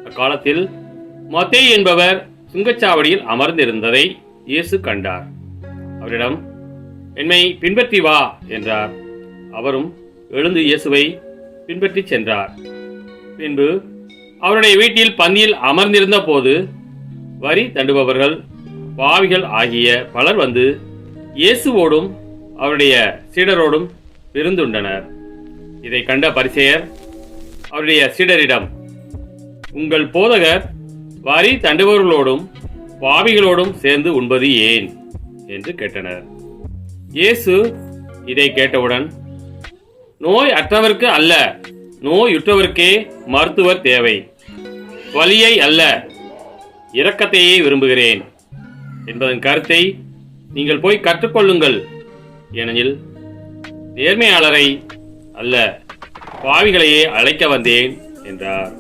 அக்காலத்தில் மத்தேயு என்பவர் சுங்கச்சாவடியில் அமர்ந்திருந்ததை இயேசு கண்டார். அவரிடம், என்னை பின்பற்றி வா என்றார். அவரும் எழுந்து இயேசுவை பின்பற்றி சென்றார். பின்பு அவருடைய வீட்டில் பந்தியில் அமர்ந்திருந்த போது வரி தண்டுபவர்கள், பாவிகள் ஆகிய பலர் வந்து இயேசுவோடும் அவருடைய சீடரோடும் விருந்துண்டனர். இதை கண்ட பரிசேயர் அவருடைய சீடரிடம், உங்கள் போதகர் வரி தண்டுபவர்களோடும் பாவிகளோடும் சேர்ந்து உண்பது ஏன் என்று கேட்டனர். இயேசு இதை கேட்டவுடன், நோய் அற்றவருக்கு அல்ல, நோயுற்றவருக்கே மருத்துவர் தேவை. வலியை அல்ல, இரக்கத்தையே விரும்புகிறேன் என்பதன் கருத்தை நீங்கள் போய் கற்றுக்கொள்ளுங்கள். ஏனெனில் நேர்மையாளரை அல்ல, பாவிகளையே அழைக்க வந்தேன் என்றார்.